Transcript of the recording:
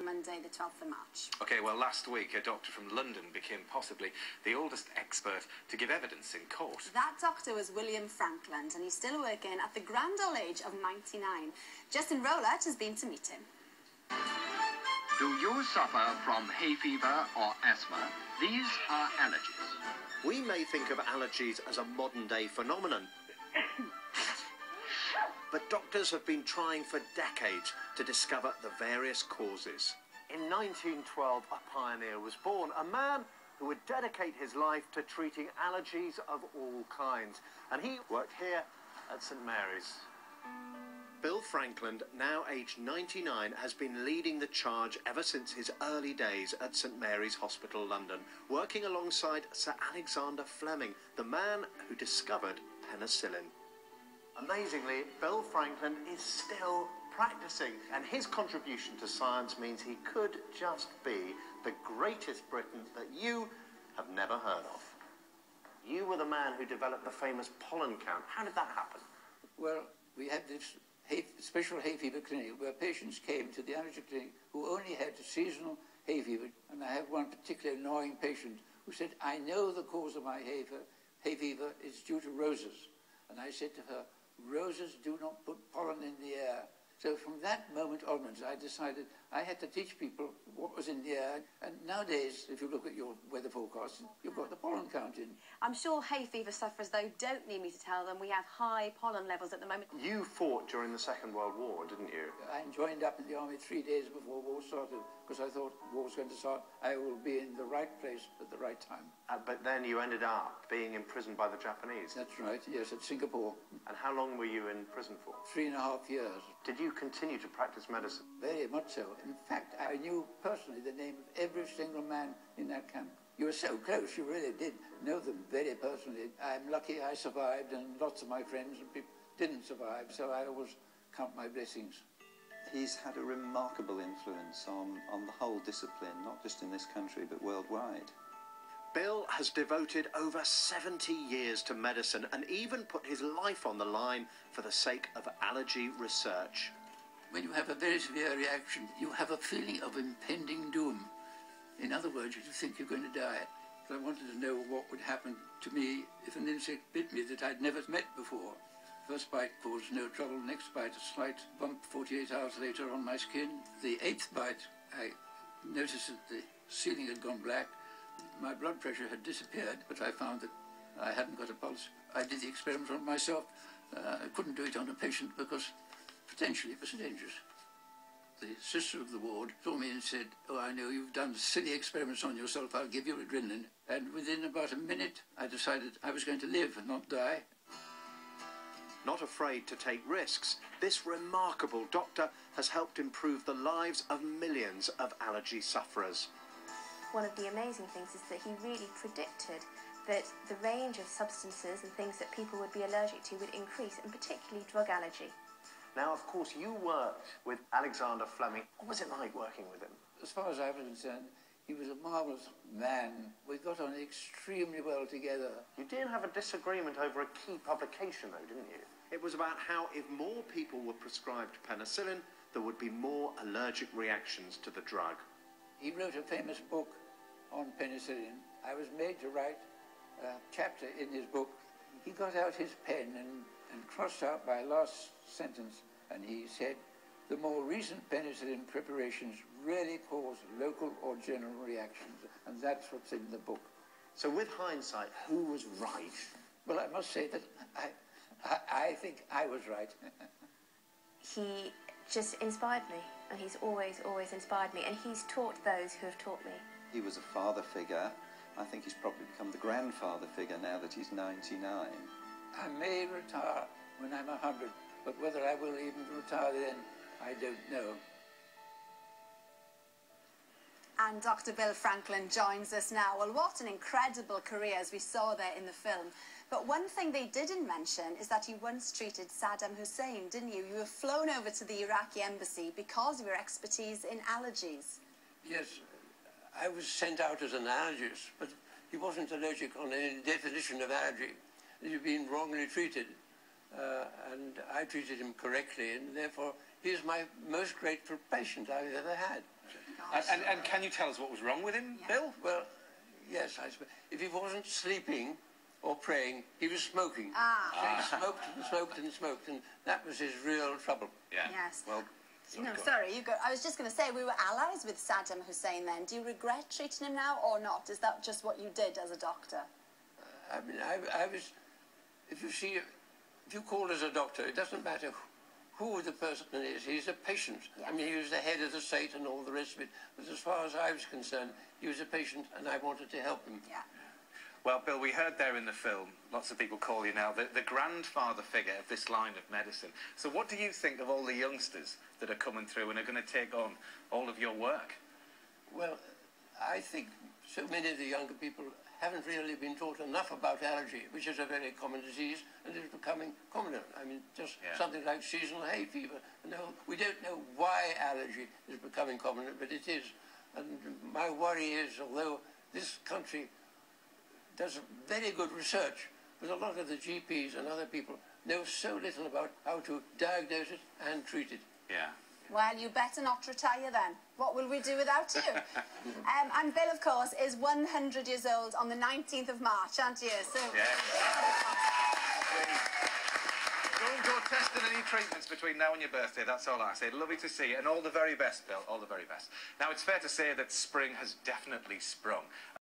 Monday, the 12th of March. OK, well, last week, a doctor from London became possibly the oldest expert to give evidence in court. That doctor was William Frankland, and he's still working at the grand old age of 99. Justin Rowlett has been to meet him. Do you suffer from hay fever or asthma? These are allergies. We may think of allergies as a modern-day phenomenon, but doctors have been trying for decades to discover the various causes. In 1912, a pioneer was born, a man who would dedicate his life to treating allergies of all kinds. And he worked here at St Mary's. Bill Frankland, now aged 99, has been leading the charge ever since his early days at St Mary's Hospital, London, working alongside Sir Alexander Fleming, the man who discovered penicillin. Amazingly, Bill Frankland is still practicing, and his contribution to science means he could just be the greatest Briton that you have never heard of. You were the man who developed the famous pollen count. How did that happen? Well, we had this special hay fever clinic where patients came to the allergy clinic who only had seasonal hay fever. And I had one particularly annoying patient who said, I know the cause of my hay fever is due to roses. And I said to her, roses do not put pollen in the air. So from that moment onwards, I decided I had to teach people what was in the air. And nowadays, if you look at your weather forecast, you've got the pollen count in. I'm sure hay fever sufferers, though, don't need me to tell them we have high pollen levels at the moment. You fought during the Second World War, didn't you? I joined up in the army 3 days before war started, because I thought war was going to start. I will be in the right place at the right time. But then you ended up being imprisoned by the Japanese. That's right, yes, at Singapore. And how long were you in prison for? 3.5 years. Did you continue to practice medicine? Very much so. In fact, I knew personally the name of every single man in that camp. You were so close, you really did know them very personally. I'm lucky I survived, and lots of my friends and people didn't survive, so I always count my blessings. He's had a remarkable influence on the whole discipline, not just in this country, but worldwide. Bill has devoted over 70 years to medicine and even put his life on the line for the sake of allergy research. When you have a very severe reaction, you have a feeling of impending doom. In other words, you think you're going to die. So I wanted to know what would happen to me if an insect bit me that I'd never met before. First bite caused no trouble, next bite a slight bump 48 hours later on my skin. The 8th bite, I noticed that the ceiling had gone black. My blood pressure had disappeared, but I found that I hadn't got a pulse. I did the experiment on myself. I couldn't do it on a patient because potentially it was dangerous. The sister of the ward saw me and said, oh, I know you've done silly experiments on yourself, I'll give you adrenaline. And within about a minute, I decided I was going to live and not die. Not afraid to take risks, this remarkable doctor has helped improve the lives of millions of allergy sufferers. One of the amazing things is that he really predicted that the range of substances and things that people would be allergic to would increase, and particularly drug allergy. Now, of course, you worked with Alexander Fleming. What was it like working with him? As far as I was concerned, he was a marvellous man. We got on extremely well together. You did have a disagreement over a key publication, though, didn't you? It was about how if more people were prescribed penicillin, there would be more allergic reactions to the drug. He wrote a famous book on penicillin. I was made to write a chapter in his book. He got out his pen and crossed out my last sentence, and he said, the more recent penicillin preparations really cause local or general reactions, and that's what's in the book. So with hindsight, who was right? Well, I must say that I think I was right. He just inspired me, and he's always inspired me, and he's taught those who have taught me. He was a father figure. I think he's probably become the grandfather figure now that he's 99. I may retire when I'm 100, but whether I will even retire then, I don't know. And Dr. Bill Frankland joins us now. Well, what an incredible career, as we saw there in the film. But one thing they didn't mention is that you once treated Saddam Hussein, didn't you? You were flown over to the Iraqi embassy because of your expertise in allergies. Yes, I was sent out as an allergist, but he wasn't allergic on any definition of allergy. He'd been wrongly treated, and I treated him correctly, and therefore he is my most grateful patient I've ever had. gosh. And can you tell us what was wrong with him, Bill? Well, yes, I suppose. If he wasn't sleeping or praying, he was smoking. So he smoked and smoked and smoked, and that was his real trouble. Yeah. Yes. Well, sorry, you go. I was just going to say, we were allies with Saddam Hussein then. Do you regret treating him now or not? Is that just what you did as a doctor? I mean, I was... If you call as a doctor, it doesn't matter who the person is. He's a patient. Yeah. I mean, he was the head of the state and all the rest of it. But as far as I was concerned, he was a patient, and I wanted to help him. Yeah. well, Bill, we heard there in the film, lots of people call you now the grandfather figure of this line of medicine. So what do you think of all the youngsters that are coming through and are going to take on all of your work? Well, I think so many of the younger people haven't really been taught enough about allergy, which is a very common disease and is becoming commoner. I mean, just something like seasonal hay fever. No, we don't know why allergy is becoming commoner, but it is. And my worry is, although this country does very good research, but a lot of the GPs and other people know so little about how to diagnose it and treat it. Yeah. Well, you better not retire then. What will we do without you? And Bill, of course, is 100 years old on the 19th of March, aren't you? So, Don't go testing any treatments between now and your birthday, that's all I say. Lovely to see you, and all the very best, Bill, all the very best. Now, it's fair to say that spring has definitely sprung.